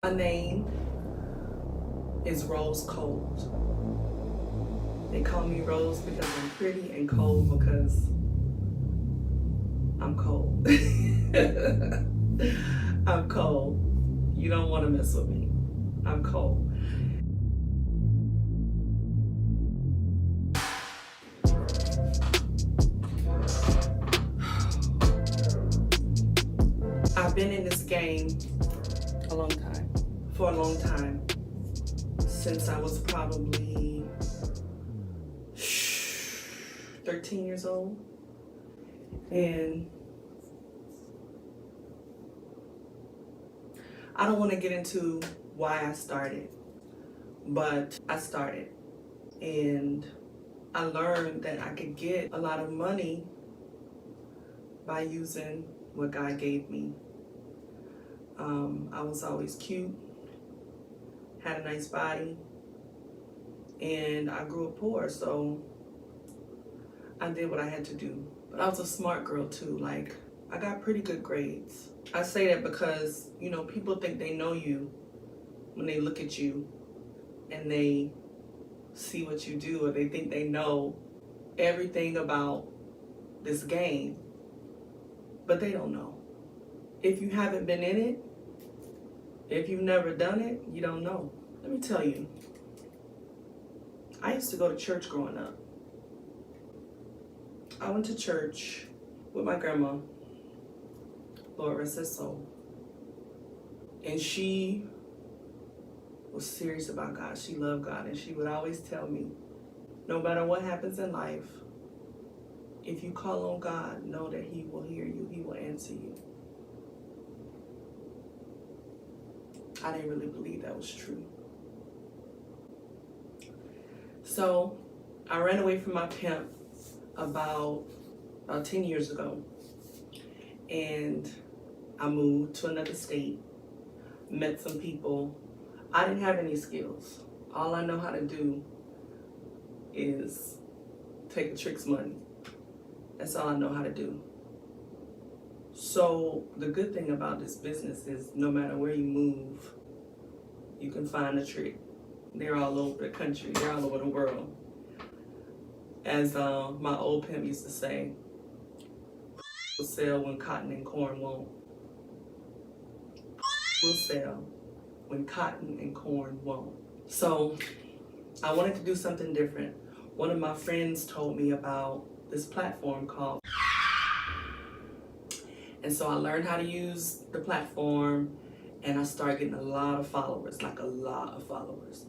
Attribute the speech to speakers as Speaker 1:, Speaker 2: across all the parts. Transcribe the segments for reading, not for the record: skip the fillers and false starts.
Speaker 1: My name is Rose Cold. They call me Rose because I'm pretty and cold because I'm cold. I'm cold. You don't want to mess with me. I'm cold. I've been in this game a long time. For a long time. Since I was probably 13 years old. And I don't want to get into why I started, but I started. And I learned that I could get a lot of money by using what God gave me. I was always cute, had a nice body, and I grew up poor, so I did what I had to do. But I was a smart girl too. Like, I got pretty good grades. I say that because, you know, people think they know you when they look at you and they see what you do, or they think they know everything about this game, but they don't know. If you haven't been in it, if you've never done it, you don't know. Let me tell you, I used to go to church growing up. I went to church with my grandma, Lord rest her soul, and she was serious about God. She loved God, and she would always tell me, no matter what happens in life, if you call on God, know that He will hear you, He will answer you. I didn't really believe that was true. So I ran away from my pimp about 10 years ago, and I moved to another state, met some people. I didn't have any skills. All I know how to do is take a trick's money. That's all I know how to do. So the good thing about this business is no matter where you move, you can find a trick. They're all over the country. They're all over the world. As my old pimp used to say, will sell when cotton and corn won't. Will sell when cotton and corn won't. So I wanted to do something different. One of my friends told me about this platform called, and so I learned how to use the platform, and I started getting a lot of followers, like a lot of followers.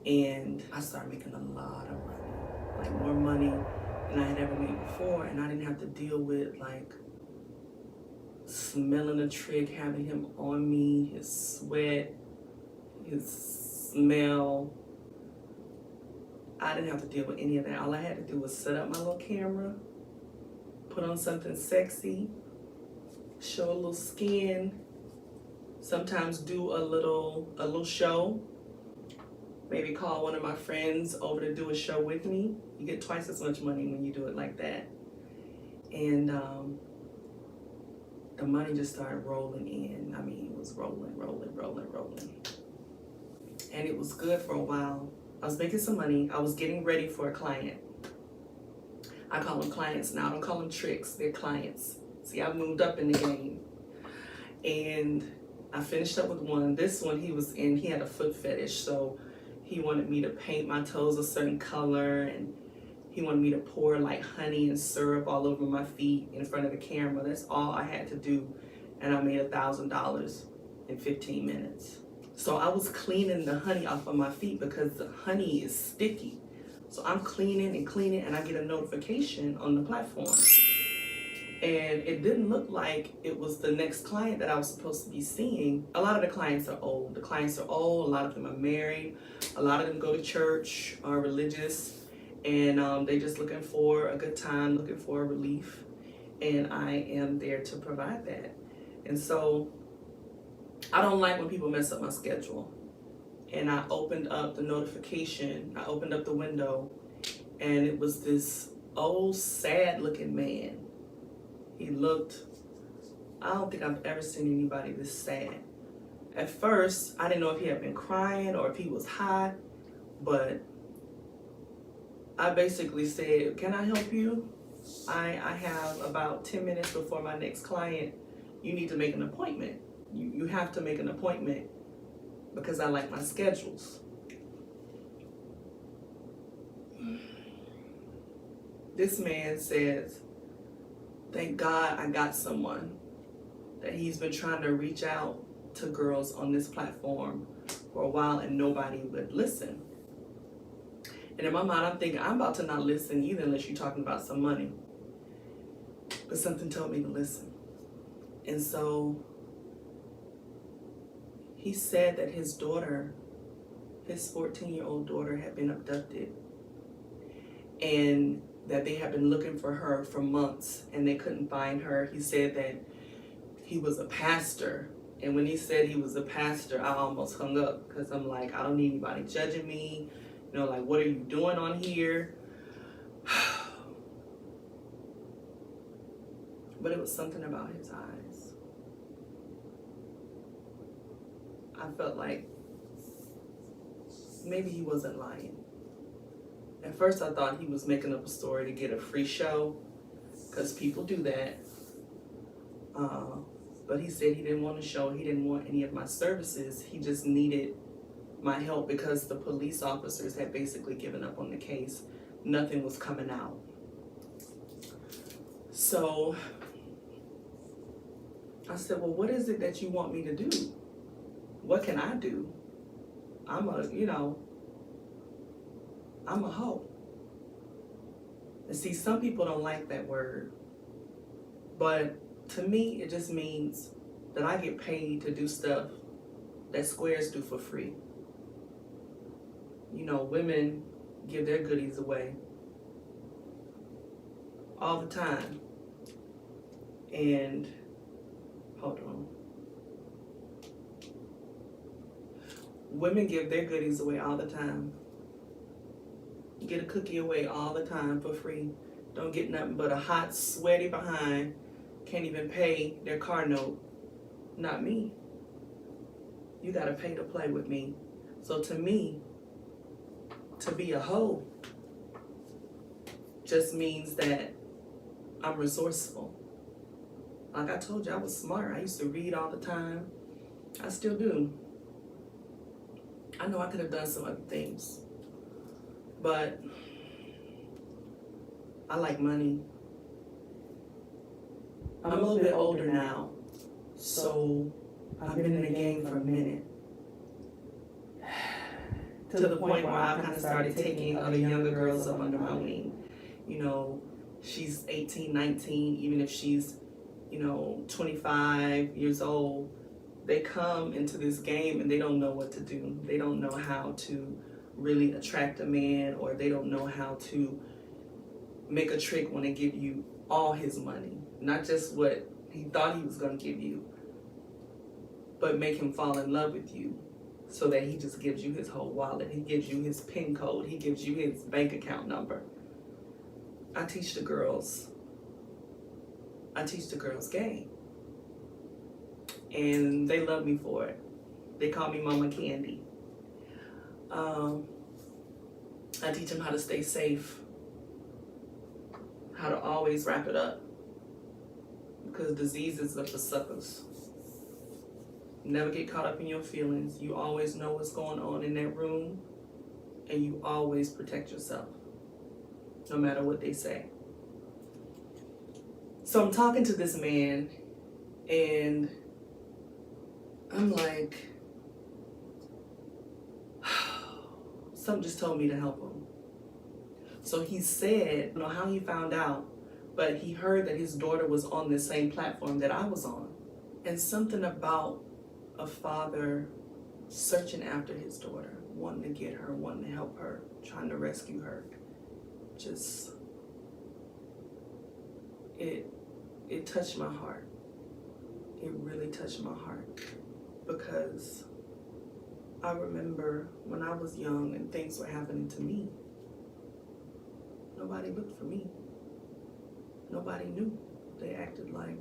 Speaker 1: And I started making a lot of money, like more money than I had ever made before, and I didn't have to deal with like smelling a trick, having him on me, his sweat, his smell. I didn't have to deal with any of that. All I had to do was set up my little camera, put on something sexy, show a little skin, sometimes do a little show, maybe call one of my friends over to do a show with me. You get twice as much money when you do it like that. And the money just started rolling in. I mean, it was rolling. And it was good for a while. I was making some money. I was getting ready for a client. I call them clients now. I don't call them tricks. They're clients. See, I moved up in the game. And I finished up with one. This one he had a foot fetish, so he wanted me to paint my toes a certain color, and he wanted me to pour like honey and syrup all over my feet in front of the camera. That's all I had to do, and I made $1,000 in 15 minutes. So I was cleaning the honey off of my feet because the honey is sticky. So I'm cleaning, and I get a notification on the platform. And it didn't look like it was the next client that I was supposed to be seeing. A lot of the clients are old. A lot of them are married. A lot of them go to church, are religious, and they're just looking for a good time, looking for a relief. And I am there to provide that. And so I don't like when people mess up my schedule. And I opened up the notification, I opened up the window, and it was this old, sad looking man. He looked, I don't think I've ever seen anybody this sad. At first, I didn't know if he had been crying or if he was high, but I basically said, can I help you? I have about 10 minutes before my next client. You need to make an appointment. You have to make an appointment because I like my schedules. This man says, thank God I got someone, that he's been trying to reach out to girls on this platform for a while and nobody would listen. And in my mind, I'm thinking, I'm about to not listen either unless you're talking about some money. But something told me to listen. And so he said that his daughter, his 14-year-old daughter, had been abducted. And that they had been looking for her for months and they couldn't find her. He said that he was a pastor. And when he said he was a pastor, I almost hung up because I'm like, I don't need anybody judging me. You know, like, what are you doing on here? But it was something about his eyes. I felt like maybe he wasn't lying. At first I thought he was making up a story to get a free show, because people do that. But he said he didn't want a show, he didn't want any of my services, he just needed my help because the police officers had basically given up on the case. Nothing was coming out. So I said, well, what is it that you want me to do? What can I do? I'm a hoe. And see, some people don't like that word. But to me, it just means that I get paid to do stuff that squares do for free. You know, women give their goodies away all the time. And, hold on. Women give their goodies away all the time. Get a cookie away all the time for free. Don't get nothing but a hot, sweaty behind. Can't even pay their car note. Not me. You gotta pay to play with me. So to me, to be a hoe just means that I'm resourceful. Like I told you, I was smart. I used to read all the time. I still do. I know I could have done some other things, but I like money. I'm a little bit older now, so I've been in the game for a minute. To the point where I've kind of started taking other younger girls up under my wing. You know, she's 18, 19, even if she's, 25 years old, they come into this game and they don't know what to do. They don't know how to really attract a man, or they don't know how to make a trick when they give you all his money. Not just what he thought he was going to give you, but make him fall in love with you so that he just gives you his whole wallet. He gives you his PIN code. He gives you his bank account number. I teach the girls game. And they love me for it. They call me Mama Candy. I teach them how to stay safe, how to always wrap it up, because diseases are for suckers. Never get caught up in your feelings. You always know what's going on in that room, and you always protect yourself, no matter what they say. So I'm talking to this man, and I'm like, something just told me to help him. So he said, I don't know how he found out, but he heard that his daughter was on the same platform that I was on. And something about a father searching after his daughter, wanting to get her, wanting to help her, trying to rescue her. Just, it touched my heart. It really touched my heart, because I remember when I was young and things were happening to me, nobody looked for me. Nobody knew. They acted like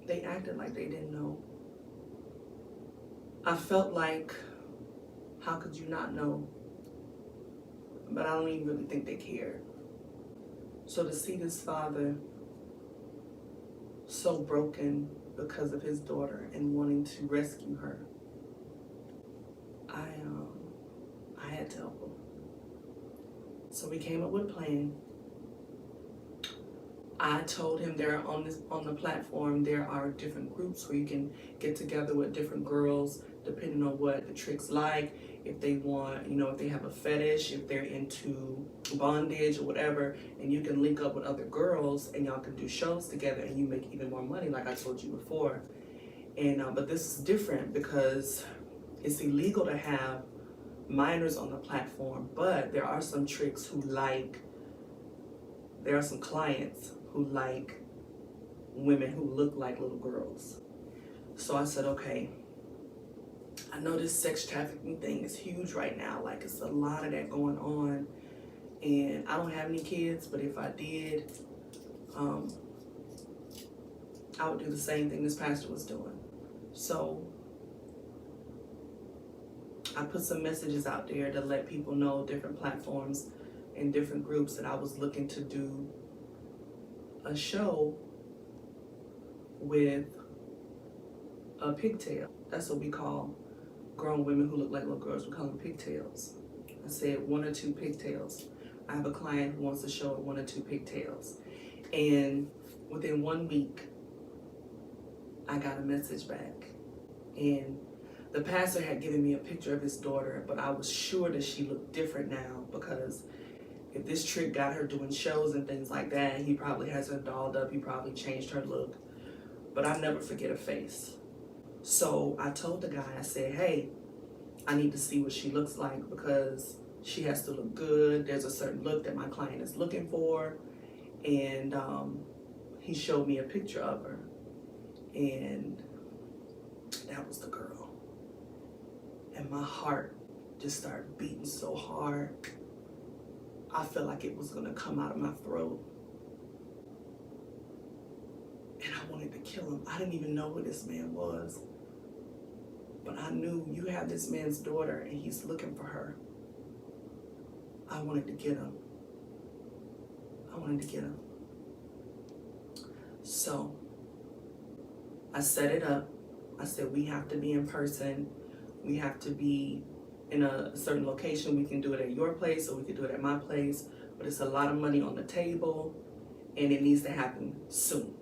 Speaker 1: They acted like they didn't know. I felt like, how could you not know? But I don't even really think they cared. So to see this father so broken because of his daughter and wanting to rescue her, I had to help him. So we came up with a plan. I told him on the platform there are different groups where you can get together with different girls depending on what the trick's like, if they want, if they have a fetish, if they're into bondage or whatever, and you can link up with other girls and y'all can do shows together and you make even more money, like I told you before. And but this is different because it's illegal to have minors on the platform, but there are some tricks there are some clients who like women who look like little girls. So I said, okay, I know this sex trafficking thing is huge right now. Like, it's a lot of that going on. And I don't have any kids, but if I did, I would do the same thing this pastor was doing. So I put some messages out there to let people know, different platforms and different groups, that I was looking to do a show with a pigtail. That's what we call grown women who look like little girls. We call them pigtails. I said 1 or 2 pigtails. I have a client who wants to show 1 or 2 pigtails. And within 1 week, I got a message back. And the pastor had given me a picture of his daughter, but I was sure that she looked different now, because if this trick got her doing shows and things like that, he probably has her dolled up, he probably changed her look. But I never forget her face. So I told the guy, I said, hey, I need to see what she looks like, because she has to look good. There's a certain look that my client is looking for. And he showed me a picture of her. And that was the girl. And my heart just started beating so hard. I felt like it was gonna come out of my throat. And I wanted to kill him. I didn't even know who this man was. But I knew, you have this man's daughter and he's looking for her. I wanted to get him. I wanted to get him. So I set it up. I said, we have to be in person. We have to be in a certain location. We can do it at your place or we can do it at my place. But it's a lot of money on the table and it needs to happen soon.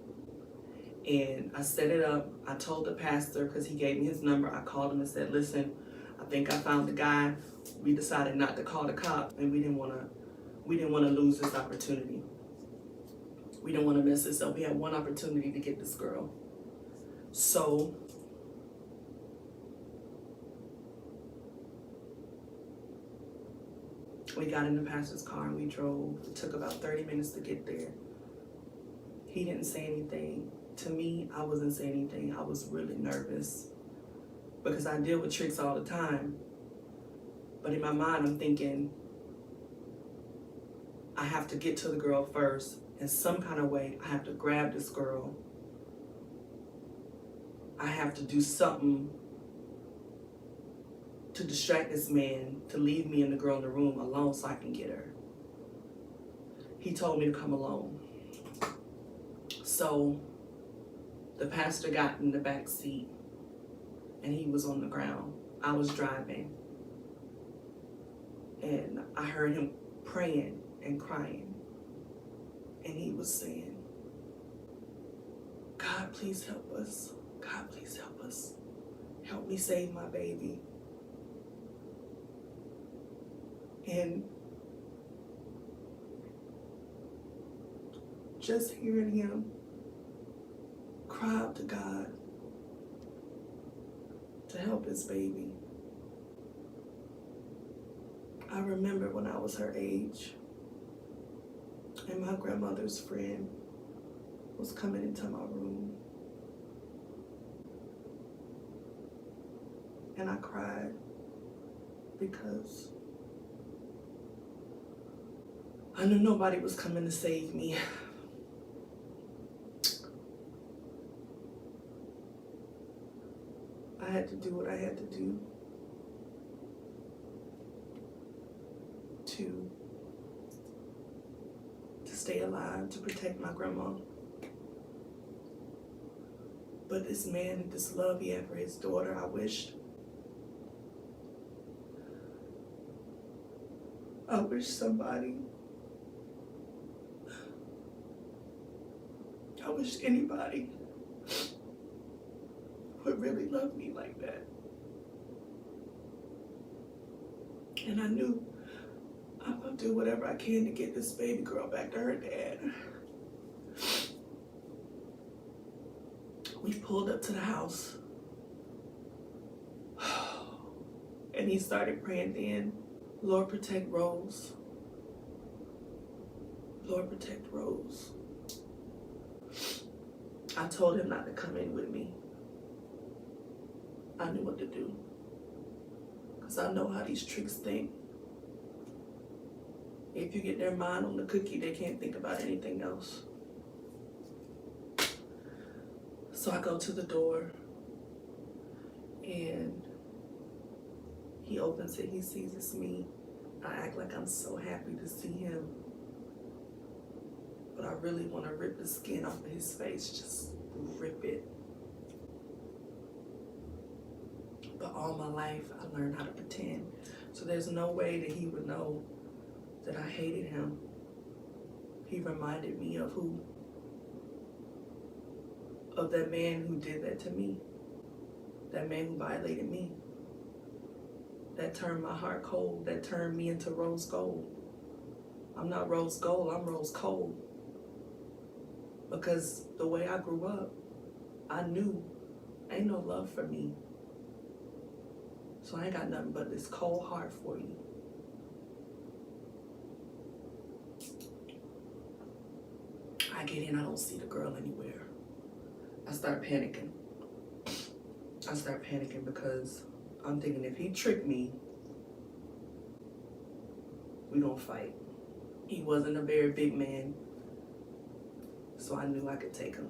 Speaker 1: And I set it up. I told the pastor, because he gave me his number, I called him and said, listen, I think I found the guy. We decided not to call the cop, and we didn't want to lose this opportunity. We didn't want to miss this up. We had one opportunity to get this girl. So we got in the pastor's car and we drove. It took about 30 minutes to get there. He didn't say anything. To me, I wasn't saying anything. I was really nervous because I deal with tricks all the time. But in my mind, I'm thinking, I have to get to the girl first. In some kind of way, I have to grab this girl. I have to do something to distract this man, to leave me and the girl in the room alone so I can get her. He told me to come alone. So the pastor got in the back seat and he was on the ground. I was driving and I heard him praying and crying. And he was saying, God, please help us. God, please help us. Help me save my baby. And just hearing him cry out to God to help his baby. I remember when I was her age and my grandmother's friend was coming into my room. And I cried because I knew nobody was coming to save me. had to do what I had to do to stay alive, to protect my grandma. But this man and this love he had for his daughter, I wished somebody, I wish anybody would really love me like that. And I knew I'm gonna do whatever I can to get this baby girl back to her dad. We pulled up to the house and he started praying then, Lord, protect Rose. Lord, protect Rose. I told him not to come in with me. I knew what to do. Because I know how these tricks think. If you get their mind on the cookie, they can't think about anything else. So I go to the door and he opens it, he sees it's me. I act like I'm so happy to see him. But I really want to rip the skin off of his face, just rip it. But all my life, I learned how to pretend. So there's no way that he would know that I hated him. He reminded me of who? Of that man who did that to me. That man who violated me. That turned my heart cold. That turned me into rose gold. I'm not rose gold, I'm rose cold. Because the way I grew up, I knew ain't no love for me. So I ain't got nothing but this cold heart for you. I get in, I don't see the girl anywhere. I start panicking. Because I'm thinking if he tricked me, we gonna fight. He wasn't a very big man, so I knew I could take him.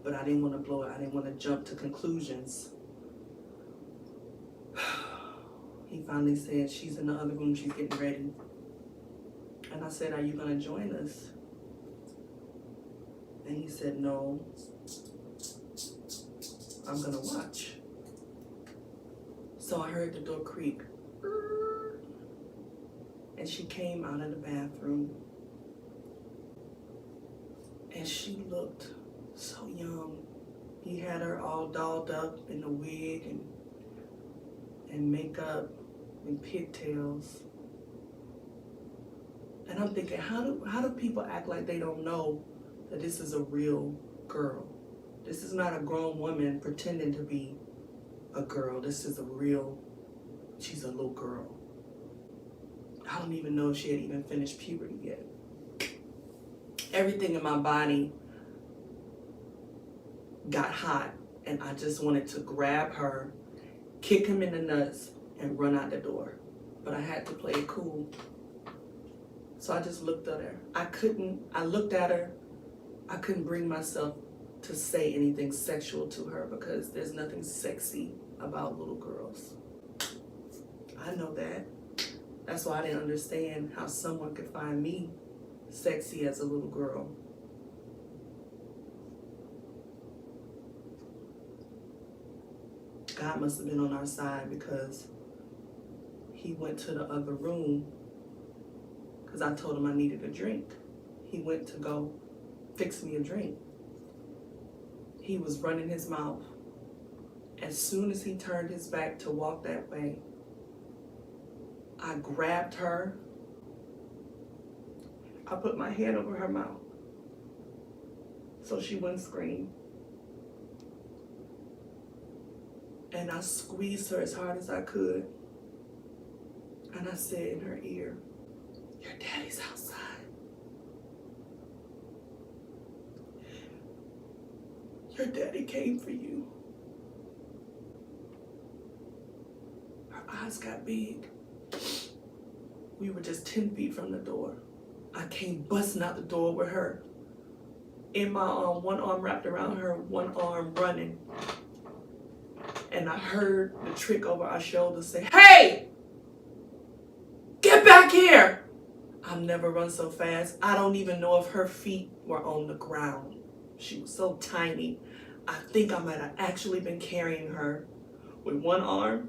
Speaker 1: But I didn't want to blow it. I didn't want to jump to conclusions. He finally said, she's in the other room, she's getting ready. And I said, are you gonna join us? And he said, no, I'm gonna watch. So I heard the door creak. And she came out of the bathroom. And she looked so young. He had her all dolled up in a wig and makeup and pigtails. And I'm thinking, how do people act like they don't know that this is a real girl? This is not a grown woman pretending to be a girl. This is she's a little girl. I don't even know if she had even finished puberty yet. Everything in my body got hot and I just wanted to grab her, kick him in the nuts, and run out the door. But I had to play it cool. So I just looked at her. I looked at her. I couldn't bring myself to say anything sexual to her because there's nothing sexy about little girls. I know that. That's why I didn't understand how someone could find me sexy as a little girl. God must have been on our side because he went to the other room because I told him I needed a drink. He went to go fix me a drink. He was running his mouth. As soon as he turned his back to walk that way, I grabbed her. I put my hand over her mouth so she wouldn't scream. And I squeezed her as hard as I could. And I said in her ear, your daddy's outside. Your daddy came for you. Her eyes got big. We were just 10 feet from the door. I came busting out the door with her in my arm, one arm wrapped around her, one arm running. And I heard the trick over our shoulder say, "Hey, get back here." I've never run so fast. I don't even know if her feet were on the ground. She was so tiny. I think I might have actually been carrying her with one arm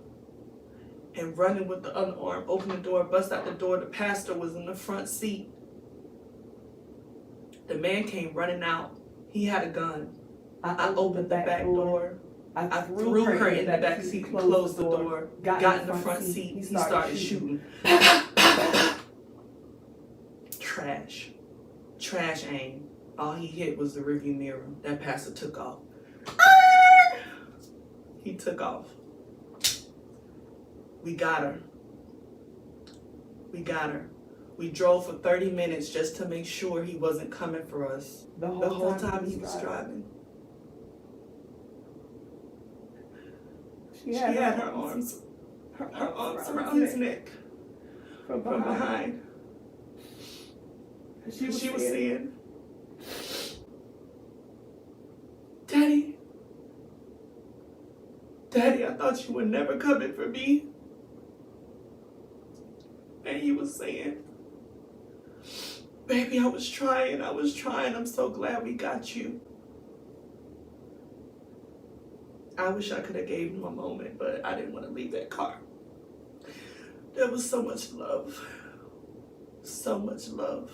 Speaker 1: and running with the other arm. Open the door, bust out the door. The pastor was in the front seat. The man came running out. He had a gun. I opened the back door. I threw her in the back seat and closed the door. Got in the front seat. He started shooting. Trash aim. All he hit was the rearview mirror. That pastor took off. He took off. We got her. We drove for 30 minutes just to make sure he wasn't coming for us. The whole time he was driving. She had her arms around his neck from behind. She was saying, Daddy, I thought you were never coming for me. And he was saying, baby, I was trying. I'm so glad we got you. I wish I could have gave him a moment, but I didn't want to leave that car. There was so much love. So much love.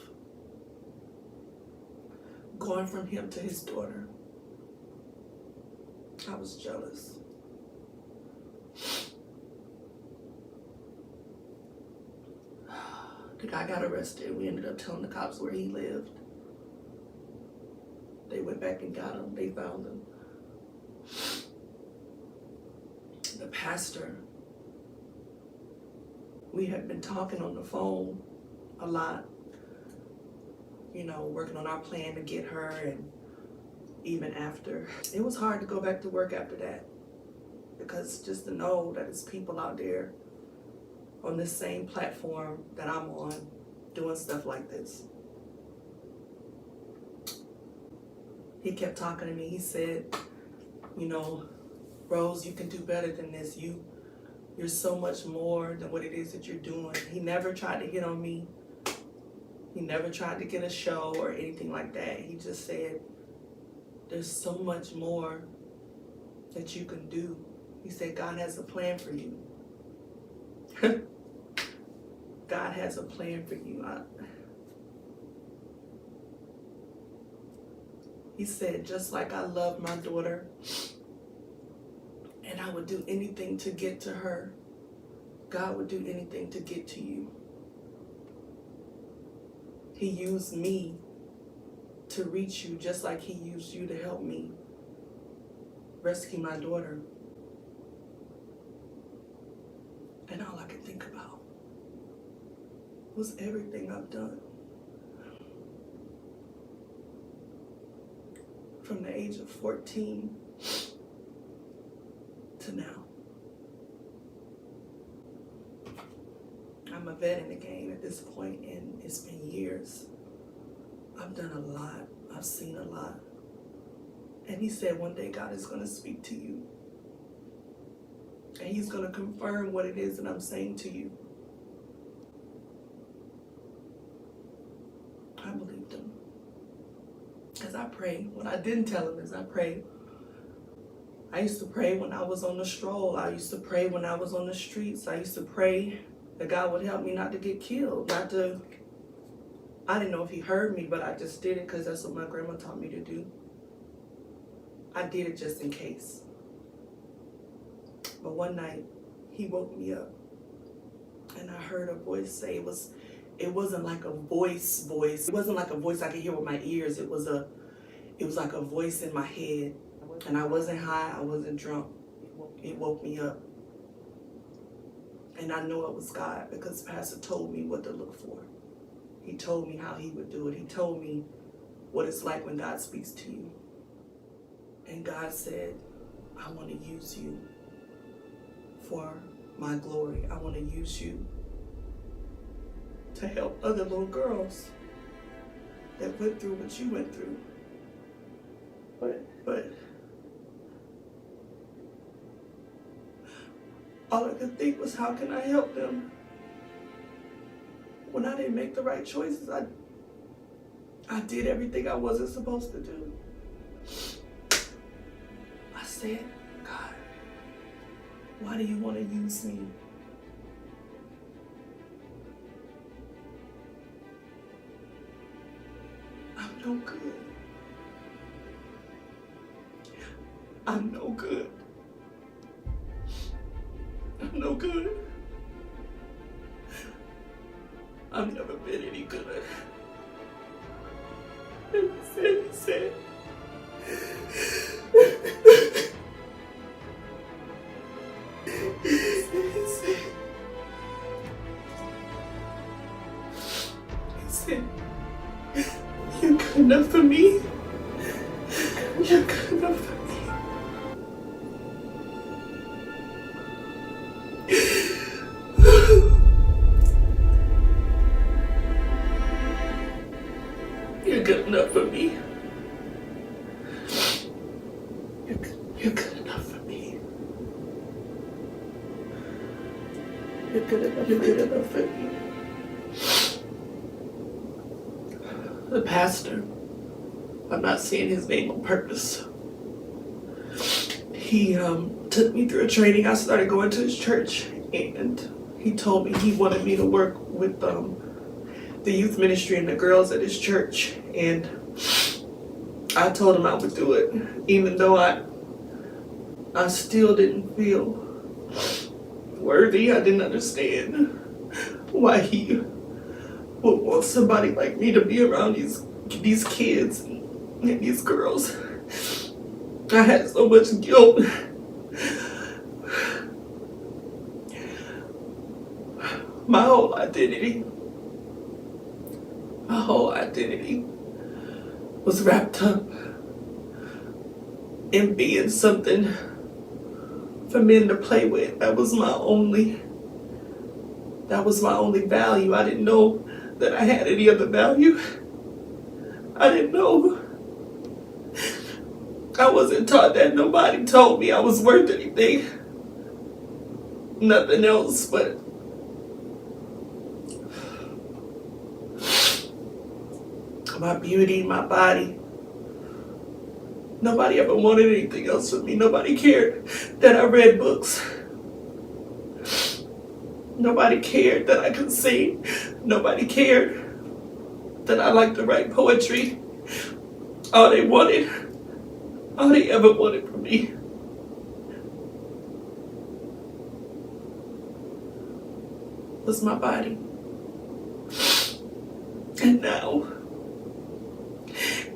Speaker 1: Going from him to his daughter. I was jealous. The guy got arrested. We ended up telling the cops where he lived. They went back and got him. They found him. The pastor, we had been talking on the phone a lot, working on our plan to get her, and even after. It was hard to go back to work after that, because just to know that there's people out there on this same platform that I'm on doing stuff like this. He kept talking to me. He said, Rose, you can do better than this. You're so much more than what it is that you're doing. He never tried to hit on me. He never tried to get a show or anything like that. He just said, there's so much more that you can do. He said, God has a plan for you. God has a plan for you. He said, just like I love my daughter, and I would do anything to get to her, God would do anything to get to you. He used me to reach you just like he used you to help me rescue my daughter. And all I could think about was everything I've done. From the age of 14 to now. I'm a vet in the game at this point, and it's been years. I've done a lot. I've seen a lot. And he said one day God is going to speak to you. And he's going to confirm what it is that I'm saying to you. I believed him. As I prayed, what I didn't tell him is I prayed. I used to pray when I was on the stroll. I used to pray when I was on the streets. I used to pray that God would help me not to get killed, I didn't know if he heard me, but I just did it because that's what my grandma taught me to do. I did it just in case. But one night, he woke me up, and I heard a voice say, it wasn't like a voice. It wasn't like a voice I could hear with my ears. It was like a voice in my head. And I wasn't high, I wasn't drunk. It woke me up. And I know it was God because Pastor told me what to look for. He told me how he would do it. He told me what it's like when God speaks to you. And God said, I want to use you for my glory. I want to use you to help other little girls that went through what you went through. But all I could think was, how can I help them? When I didn't make the right choices, I did everything I wasn't supposed to do. I said, God, why do you want to use me? I'm no good. I'm no good. I'm no good. I've never been any good. He said, you're good enough for me. You're good enough for me. You're good enough for me. You're good enough for me. You're good enough for me. The pastor, I'm not saying his name on purpose, he took me through a training. I started going to his church, and he told me he wanted me to work with the youth ministry and the girls at his church, and I told him I would do it, even though I still didn't feel worthy. I didn't understand why he would want somebody like me to be around these kids and these girls. I had so much guilt. My whole identity was wrapped up in being something for men to play with. That was my only value. I didn't know that I had any other value. I didn't know. I wasn't taught that. Nobody told me I was worth anything. Nothing else but my beauty, my body. Nobody ever wanted anything else from me. Nobody cared that I read books. Nobody cared that I could sing. Nobody cared that I liked to write poetry. All they ever wanted from me was my body. And now,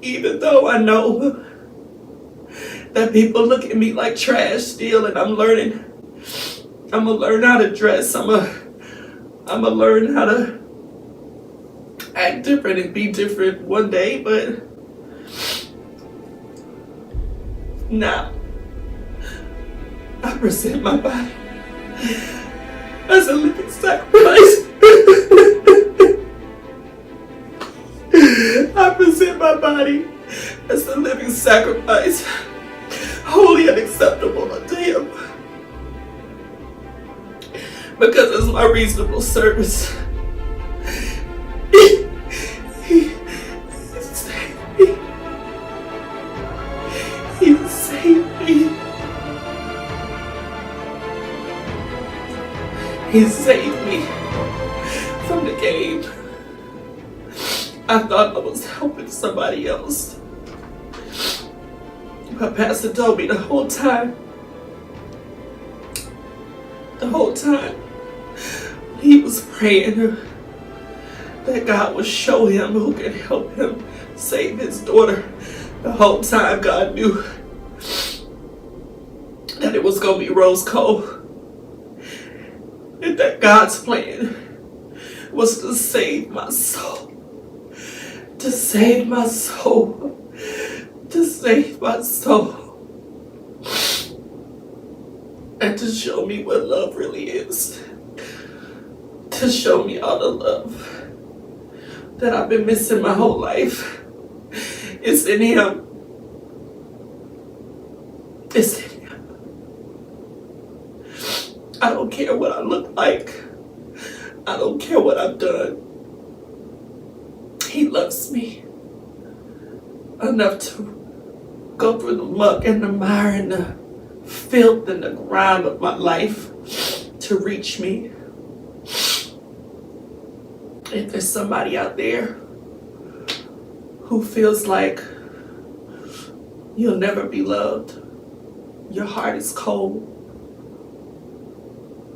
Speaker 1: even though I know that people look at me like trash still, and I'm gonna learn how to dress, I'm gonna learn how to act different and be different one day, but now I present my body as a living sacrifice. I present my body as a living sacrifice, holy and acceptable unto Him, because it's my reasonable service. He saved me. He saved me. He saved me from the game. I thought I was helping somebody else. My pastor told me the whole time, he was praying that God would show him who could help him save his daughter. The whole time God knew that it was going to be Rose Cole. And that God's plan was to save my soul. To save my soul. To save my soul. And to show me what love really is. To show me all the love that I've been missing my whole life. It's in Him. It's in Him. I don't care what I look like. I don't care what I've done. He loves me enough to go through the muck and the mire and the filth and the grime of my life to reach me. If there's somebody out there who feels like you'll never be loved, your heart is cold,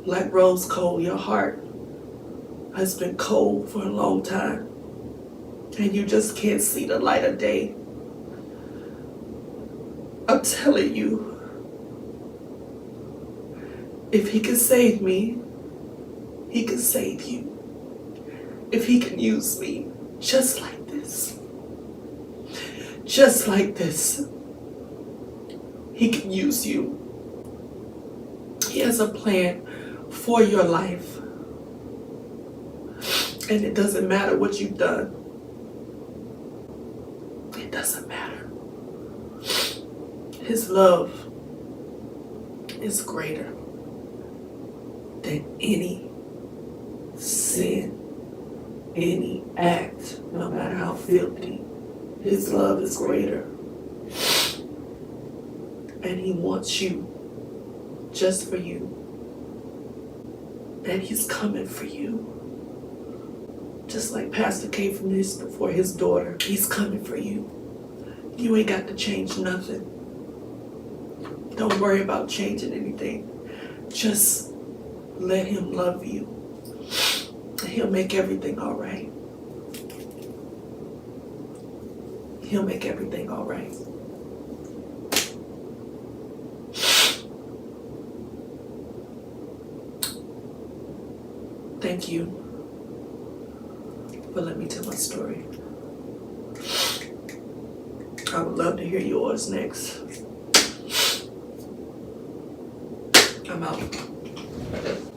Speaker 1: like rose cold, your heart has been cold for a long time, and you just can't see the light of day, I'm telling you, if he can save me, he can save you. If he can use me just like this, he can use you. He has a plan for your life. And it doesn't matter what you've done. It doesn't matter. His love is greater than any sin, any act, no matter how filthy. His love is greater. And he wants you just for you. And he's coming for you. Just like Pastor came from this for his daughter, he's coming for you. You ain't got to change nothing. Don't worry about changing anything. Just let him love you. And he'll make everything all right. He'll make everything all right. Thank you for letting me tell my story. I would love to hear yours next. I'm out.